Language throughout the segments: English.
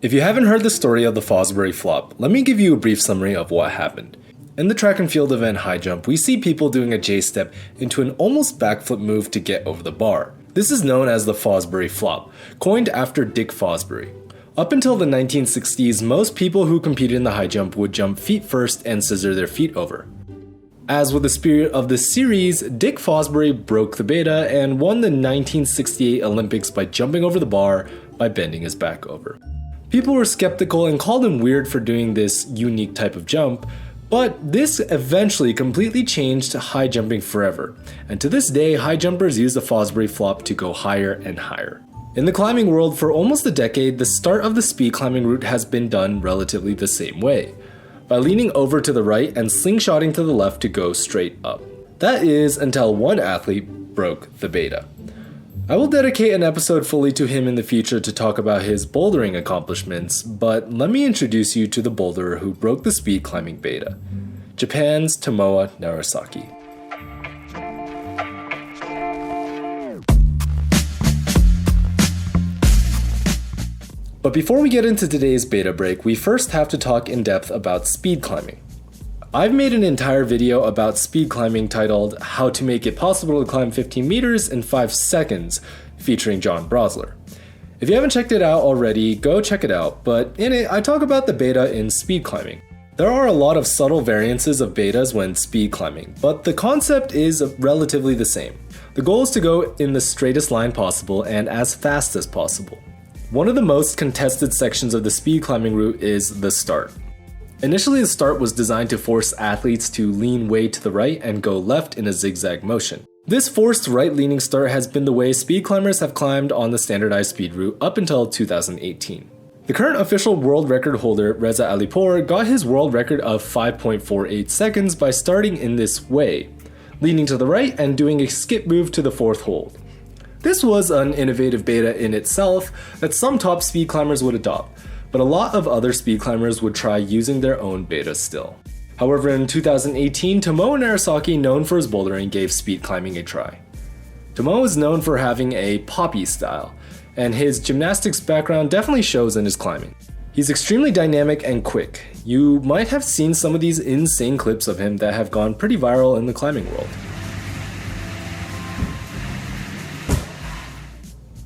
If you haven't heard the story of the Fosbury flop, let me give you a brief summary of what happened. In the track and field event high jump, we see people doing a J-step into an almost backflip move to get over the bar. This is known as the Fosbury flop, coined after Dick Fosbury. Up until the 1960s, most people who competed in the high jump would jump feet first and scissor their feet over. As with the spirit of this series, Dick Fosbury broke the beta and won the 1968 Olympics by jumping over the bar by bending his back over. People were skeptical and called him weird for doing this unique type of jump, but this eventually completely changed high jumping forever, and to this day, high jumpers use the Fosbury flop to go higher and higher. In the climbing world, for almost a decade, the start of the speed climbing route has been done relatively the same way, by leaning over to the right and slingshotting to the left to go straight up. That is, until one athlete broke the beta. I will dedicate an episode fully to him in the future to talk about his bouldering accomplishments, but let me introduce you to the boulderer who broke the speed climbing beta, Japan's Tomoa Narasaki. But before we get into today's beta break, we first have to talk in depth about speed climbing. I've made an entire video about speed climbing titled How to Make It Possible to Climb 15 Meters in 5 Seconds, featuring John Brosler. If you haven't checked it out already, go check it out, but in it, I talk about the beta in speed climbing. There are a lot of subtle variances of betas when speed climbing, but the concept is relatively the same. The goal is to go in the straightest line possible and as fast as possible. One of the most contested sections of the speed climbing route is the start. Initially, the start was designed to force athletes to lean way to the right and go left in a zigzag motion. This forced right-leaning start has been the way speed climbers have climbed on the standardized speed route up until 2018. The current official world record holder, Reza Alipour, got his world record of 5.48 seconds by starting in this way, leaning to the right and doing a skip move to the fourth hold. This was an innovative beta in itself that some top speed climbers would adopt, but a lot of other speed climbers would try using their own beta still. However, in 2018, Tomoa Narasaki, known for his bouldering, gave speed climbing a try. Tomoa is known for having a poppy style, and his gymnastics background definitely shows in his climbing. He's extremely dynamic and quick. You might have seen some of these insane clips of him that have gone pretty viral in the climbing world.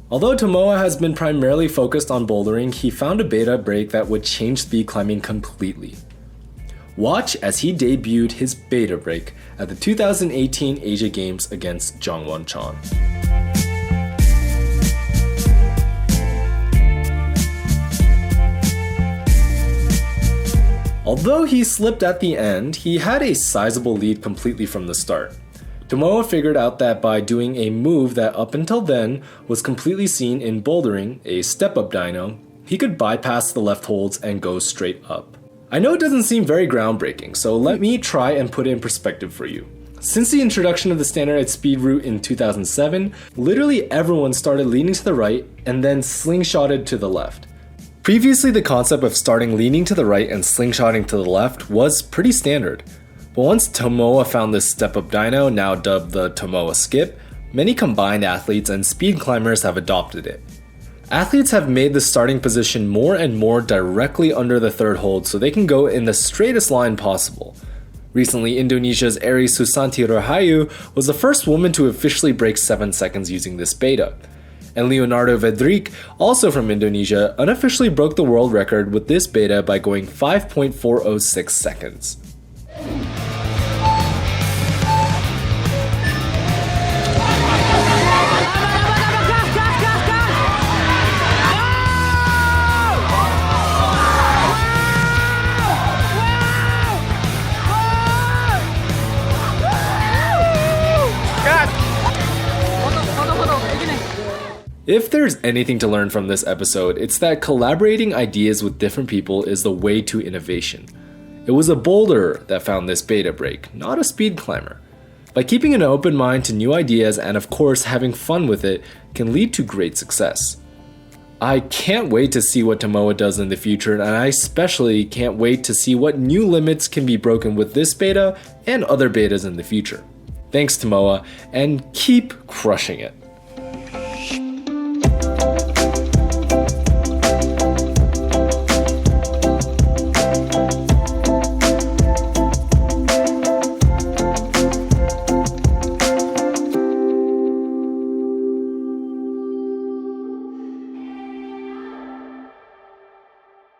Although Tomoa has been primarily focused on bouldering, he found a beta break that would change speed climbing completely. Watch as he debuted his beta break at the 2018 Asia Games against Jongwon Chon. Although he slipped at the end, he had a sizable lead completely from the start. Tomoa figured out that by doing a move that up until then was completely seen in bouldering, a step-up dyno, he could bypass the left holds and go straight up. I know it doesn't seem very groundbreaking, so let me try and put it in perspective for you. Since the introduction of the standardized speed route in 2007, literally everyone started leaning to the right and then slingshotted to the left. Previously, the concept of starting leaning to the right and slingshotting to the left was pretty standard. But once Tomoa found this step-up dyno, now dubbed the Tomoa skip, many combined athletes and speed climbers have adopted it. Athletes have made the starting position more and more directly under the third hold so they can go in the straightest line possible. Recently, Indonesia's Eri Susanti Rahayu was the first woman to officially break 7 seconds using this beta. And Leonardo Vedrik, also from Indonesia, unofficially broke the world record with this beta by going 5.406 seconds. If there's anything to learn from this episode, it's that collaborating ideas with different people is the way to innovation. It was a boulderer that found this beta break, not a speed climber. By keeping an open mind to new ideas and of course having fun with it can lead to great success. I can't wait to see what Tomoa does in the future, and I especially can't wait to see what new limits can be broken with this beta and other betas in the future. Thanks Tomoa, and keep crushing it.